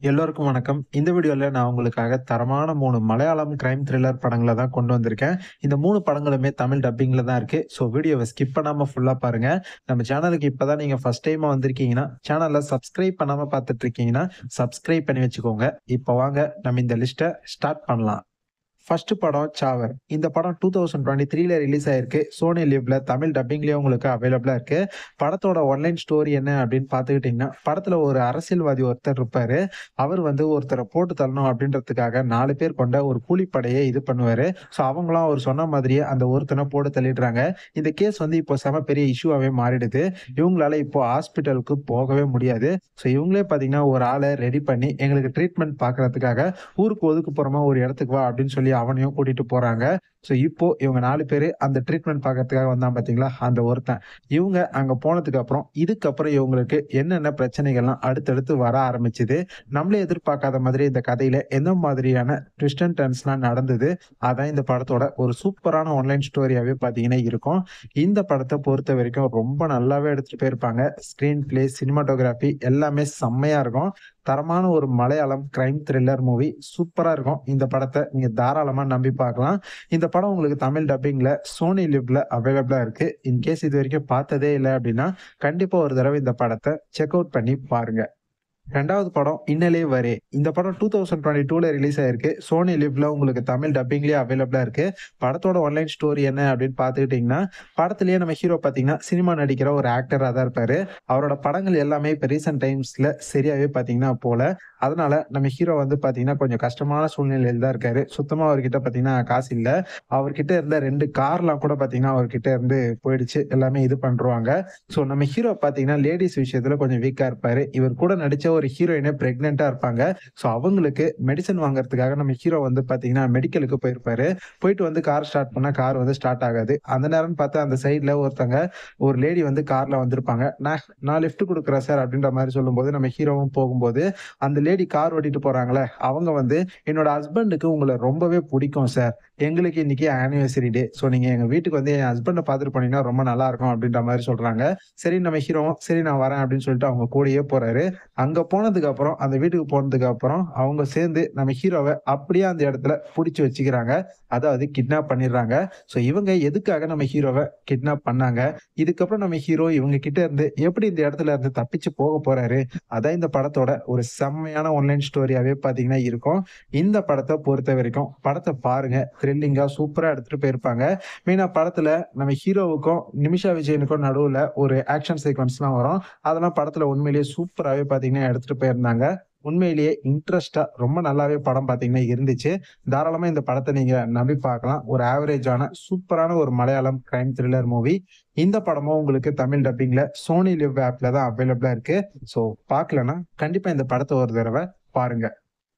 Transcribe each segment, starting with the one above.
எல்லோருக்கும் வணக்கம். இந்த வீடியோல நான் உங்களுக்காக தரமான 3 மலையாளம் கிரைம் த்ரில்லர் படங்கள தான் கொண்டு வந்திருக்கேன். இந்த 3 படங்களுமே தமிழ் டப்பிங்ல தான் இருக்கு. ஸோ வீடியோவ ஸ்கிப் பண்ணாம ஃபுல்லா பாருங்க. நம்ம சேனலுக்கு இப்ப தான் நீங்க ஃபர்ஸ்ட் டைமா வந்திருக்கீங்கன்னா, சேனல சப்ஸ்கிரைப் பண்ணாம பார்த்துட்டு இருக்கீங்கன்னா, சப்ஸ்கிரைப் பண்ணி வச்சுக்கோங்க. இப்ப வாங்க நம்ம இந்த லிஸ்ட்ட ஸ்டார்ட் பண்ணலாம். ஃபர்ஸ்ட் படம் சாவர். இந்த படம் 2023ல ரிலீஸ் ஆயிருக்கு. சோனி லிவ்ல தமிழ் டப்பிங்லயே உங்களுக்கு அவைலபிளா இருக்கு. படத்தோட ஒன்லைன் ஸ்டோரி என்ன அப்படின்னு பார்த்துக்கிட்டீங்கன்னா, படத்துல ஒரு அரசியல்வாதி ஒருத்தர் இருப்பாரு. அவர் வந்து ஒருத்தர போட்டு தள்ளணும் அப்படின்றதுக்காக 4 பேர் கொண்ட ஒரு கூலிப்படைய இது பண்ணுவாரு. ஸோ அவங்களும் அவர் சொன்ன மாதிரியே அந்த ஒருத்தன போட்டு தள்ளிடுறாங்க. இந்த கேஸ் வந்து இப்போ செம பெரிய இஷ்யூவாவே மாறிடுது. இவங்களால இப்போ ஹாஸ்பிட்டலுக்கு போகவே முடியாது. ஸோ இவங்களே பார்த்தீங்கன்னா, ஒரு ஆள ரெடி பண்ணி எங்களுக்கு ட்ரீட்மெண்ட் பார்க்கறதுக்காக ஊருக்கு ஒதுக்குப்புறமா ஒரு இடத்துக்கு வா அப்படின்னு சொல்லி அவனையும் கூட்டிட்டு போறாங்க. ஸோ இப்போ இவங்க 4 பேரு அந்த ட்ரீட்மெண்ட் பார்க்கறதுக்காக வந்தான் பார்த்தீங்களா, அந்த ஒருத்தன். இவங்க அங்க போனதுக்கு அப்புறம், இதுக்கப்புறம் இவங்களுக்கு என்னென்ன பிரச்சனைகள்லாம் அடுத்தடுத்து வர ஆரம்பிச்சது. நம்மளே எதிர்பார்க்காத மாதிரி இந்த கதையில எந்த மாதிரியான ட்விஸ்ட் அண்ட் டர்ன்ஸ்லாம் நடந்தது. அதான் இந்த படத்தோட ஒரு சூப்பரான ஆன்லைன் ஸ்டோரியாவே பார்த்தீங்கன்னா இருக்கும். இந்த படத்த பொறுத்தவரைக்கும் ரொம்ப நல்லாவே எடுத்துட்டு போயிருப்பாங்க. ஸ்க்ரீன் பிளே, சினிமாட்டோகிராஃபி எல்லாமே செம்மையா இருக்கும். தரமான ஒரு மலையாளம் கிரைம் த்ரில்லர் மூவி சூப்பரா இருக்கும். இந்த படத்த நீங்க தாராளமா நம்பி பார்க்கலாம். இந்த படம் உங்களுக்கு தமிழ் டப்பிங்ல சோனி லிவ்ல அவைலபிளா இருக்கு. இன்கேஸ் இதுவரைக்கும் பார்த்ததே இல்ல அப்படின்னா, கண்டிப்பா ஒரு தடவ இந்த படத்த செக் அவுட் பண்ணி பாருங்க. 2வது படம் இன்னலே வரே. இந்த படம் 2022ல ரிலீஸ் ஆயிருக்கு. சோனி லிவ்ல உங்களுக்கு தமிழ் டப்பிங்லயே அவைலபிளா இருக்கு. படத்தோட ஒன்லைன் ஸ்டோரி என்ன அப்படின்னு பார்த்துக்கிட்டீங்கன்னா, படத்திலேயே நம்ம ஹீரோ பார்த்தீங்கன்னா, சினிமா நடிக்கிற ஒரு ஆக்டரா தான் இருப்பாரு. அவரோட படங்கள் எல்லாமே இப்ப ரீசென்ட் டைம்ஸ்ல சரியாவே பார்த்தீங்கன்னா போல. அதனால நம்ம ஹீரோ வந்து பார்த்தீங்கன்னா, கொஞ்சம் கஷ்டமான சூழ்நிலையில தான் இருக்காரு. சுத்தமா அவர்கிட்ட பார்த்தீங்கன்னா காசு இல்ல. அவர்கிட்ட இருந்த 2 கார்லாம் கூட பார்த்தீங்கன்னா, அவர்கிட்ட இருந்து போயிடுச்சு. எல்லாமே இது பண்ருவாங்க. ஸோ நம்ம ஹீரோ பார்த்தீங்கன்னா, லேடீஸ் விஷயத்துல கொஞ்சம் வீக்கா இருப்பாரு. இவர் கூட நடிச்ச ஒரு ஹீரோயினே பிரெக்னன்ட்டா இருப்பாங்க. ஸோ அவங்களுக்கு மெடிசின் வாங்குறதுக்காக நம்ம ஹீரோ வந்து பார்த்தீங்கன்னா, மெடிக்கலுக்கு போயிருப்பாரு. போயிட்டு வந்து கார் ஸ்டார்ட் பண்ணா கார் வந்து ஸ்டார்ட் ஆகாது. அந்த நேரம்னு பார்த்து அந்த சைட்ல ஒருத்தங்க ஒரு லேடி வந்து கார்ல வந்திருப்பாங்க. நான் நான் லிஃப்ட் குடுக்குறேன் சார் அப்படின்ற மாரி சொல்லும்போது, நம்ம ஹீரோவும் போகும்போது, அந்த லேடி கார் ஓட்டிட்டு போறாங்கல்ல, அவங்க வந்து என்னோட ஹஸ்பண்டுக்கு உங்கள ரொம்பவே புடிக்கும் சார். எங்களுக்கு இன்னைக்கு ஆனிவர்சரி டே. ஸோ நீங்க எங்க வீட்டுக்கு வந்து என் ஹஸ்பண்ட பார்த்துட்டு போனீங்கன்னா ரொம்ப நல்லா இருக்கும் அப்படின்ற மாரி சொல்றாங்க. சரி நம்ம ஹீரோவும், சரி நான் வரேன் அப்படின்னு சொல்லிட்டு அவங்க கூடயே போறாரு. அங்க போனதுக்கு அப்புறம், அந்த வீட்டுக்கு போனதுக்கு அப்புறம், அவங்க சேர்ந்து நம்ம ஹீரோவ அப்படியே அந்த இடத்துல புடிச்சு வச்சுக்கிறாங்க. அதாவது கிட்னாப் பண்ணிடுறாங்க. ஸோ இவங்க எதுக்காக நம்ம ஹீரோவ கிட்னாப் பண்ணாங்க? இதுக்கப்புறம் நம்ம ஹீரோ இவங்க கிட்ட இருந்து எப்படி இந்த இடத்துல இருந்து தப்பிச்சு போக போறாரு? அதான் இந்த படத்தோட ஒரு செம்மையான ஒன்லைன் ஸ்டோரியாவே பார்த்தீங்கன்னா இருக்கும். இந்த படத்த பொறுத்தவரைக்கும், படத்த பாருங்க. த்ரில்லிங்கா சூப்பரா எடுத்துட்டு போயிருப்பாங்க. மெயினா படத்துல நம்ம ஹீரோவுக்கும், நிமிஷா விஜயனுக்கும் நடுவுல ஒரு ஆக்ஷன் சீக்வென்ஸ்லாம் வரும். அதெல்லாம் படத்துல உண்மையிலேயே சூப்பராவே பார்த்தீங்கன்னா எடுத்துட்டு போயிருந்தாங்க. உண்மையிலேயே இன்ட்ரஸ்ட்டா ரொம்ப நல்லாவே படம் பார்த்தீங்கன்னா இருந்துச்சு. தாராளமா இந்த படத்த நீங்க நம்பி பார்க்கலாம். ஒரு ஆவரேஜான சூப்பரான ஒரு மலையாளம் கிரைம் த்ரில்லர் மூவி. இந்த படமும் உங்களுக்கு தமிழ் டப்பிங்ல சோனி லிவ் ஆப்ல தான் அவைலபிளா இருக்கு. ஸோ பார்க்கலன்னா, கண்டிப்பா இந்த படத்த ஒரு தடவ பாருங்க.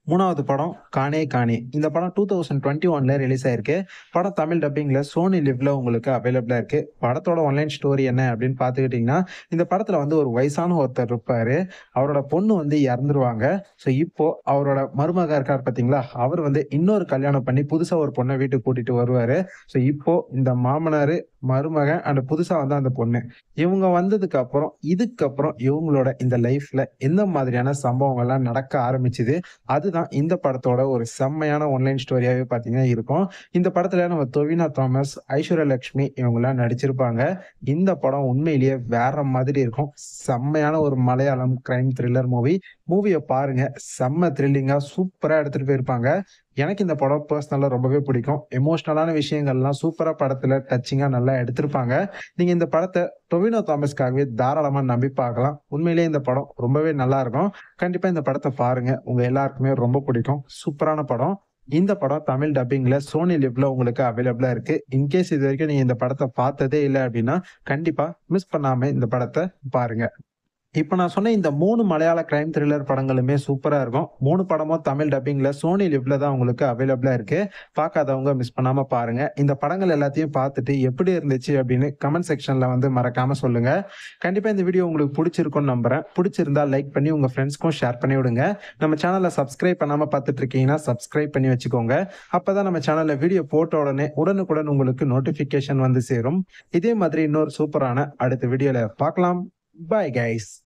3வது படம் கானே கானே. இந்த படம் 2021ல ரிலீஸ் ஆயிருக்கு. படம் தமிழ் டப்பிங்ல சோனி லிவ்ல உங்களுக்கு அவைலபிளா இருக்கு. படத்தோட ஒன்லைன் ஸ்டோரி என்ன அப்படின்னு பார்த்துக்கிட்டீங்கன்னா, இந்த படத்துல வந்து ஒரு வயசான ஒருத்தர் இருப்பாரு. அவரோட பொண்ணு வந்து இறந்துருவாங்க. ஸோ இப்போ அவரோட மருமக இருக்கார் பார்த்தீங்களா, அவர் வந்து இன்னொரு கல்யாணம் பண்ணி புதுசா ஒரு பொண்ண வீட்டுக்கு கூட்டிட்டு வருவாரு. ஸோ இப்போ இந்த மாமனாரு, மருமகன் அண்ட் புதுசா வந்த அந்த பொண்ணு. இவங்க வந்ததுக்கு அப்புறம், இதுக்கப்புறம் இவங்களோட இந்த லைஃப்ல எந்த மாதிரியான சம்பவங்கள்லாம் நடக்க ஆரம்பிச்சது. அதுதான் இந்த படத்தோட ஒரு செம்மையான ஒன்லைன் ஸ்டோரியாவே பார்த்தீங்கன்னா இருக்கும். இந்த படத்துல நம்ம டொவினோ தாமஸ், ஐஸ்வர்யா லட்சுமி இவங்கலாம் நடிச்சிருப்பாங்க. இந்த படம் உண்மையிலேயே வேற மாதிரி இருக்கும். செம்மையான ஒரு மலையாளம் கிரைம் த்ரில்லர் மூவி. மூவிய பாருங்க. செம்ம த்ரில்லிங்கா சூப்பரா எடுத்துட்டு போயிருப்பாங்க. எனக்கு இந்த படம் பெர்சனலா ரொம்பவே பிடிக்கும். எமோஷனலான விஷயங்கள்லாம் சூப்பரா படத்துல டச்சிங்கா நல்லா எடுத்திருப்பாங்க. நீங்க இந்த படத்த டொவினோ தாமஸ்க்காகவே தாராளமா நம்பி பார்க்கலாம். உண்மையிலேயே இந்த படம் ரொம்பவே நல்லா இருக்கும். கண்டிப்பா இந்த படத்த பாருங்க. உங்க எல்லாருக்குமே ரொம்ப பிடிக்கும். சூப்பரான படம். இந்த படம் தமிழ் டப்பிங்ல சோனி லிவ்ல உங்களுக்கு அவைலபிளா இருக்கு. இன்கேஸ் இதுவரைக்கும் நீங்க இந்த படத்த பார்த்ததே இல்ல அப்படின்னா, கண்டிப்பா மிஸ் பண்ணாம இந்த படத்த பாருங்க. இப்ப நான் சொன்ன இந்த 3 மலையாள கிரைம் த்ரில்லர் படங்களுமே சூப்பரா இருக்கும். 3 படமும் தமிழ் டப்பிங்ல சோனி லிவ்ல தான் உங்களுக்கு அவைலபிளா இருக்கு. பார்க்காதவங்க மிஸ் பண்ணாம பாருங்க. இந்த படங்கள் எல்லாத்தையும் பார்த்துட்டு எப்படி இருந்துச்சு அப்படின்னு கமெண்ட் செக்ஷன்ல வந்து மறக்காம சொல்லுங்க. கண்டிப்பா இந்த வீடியோ உங்களுக்கு புடிச்சிருக்கும்னு நம்புறேன். புடிச்சிருந்தா லைக் பண்ணி உங்க ஃப்ரெண்ட்ஸ்க்கும் ஷேர் பண்ணி விடுங்க. நம்ம சேனல சப்ஸ்கிரைப் பண்ணாம பார்த்துட்டு இருக்கீங்கன்னா, சப்ஸ்கிரைப் பண்ணி வச்சுக்கோங்க. அப்பதான் நம்ம சேனல்ல வீடியோ போட்ட உடனே உடனுக்குடன் உங்களுக்கு நோட்டிஃபிகேஷன் வந்து சேரும். இதே மாதிரி இன்னொரு சூப்பரான அடுத்த வீடியோல பார்க்கலாம். Bye guys.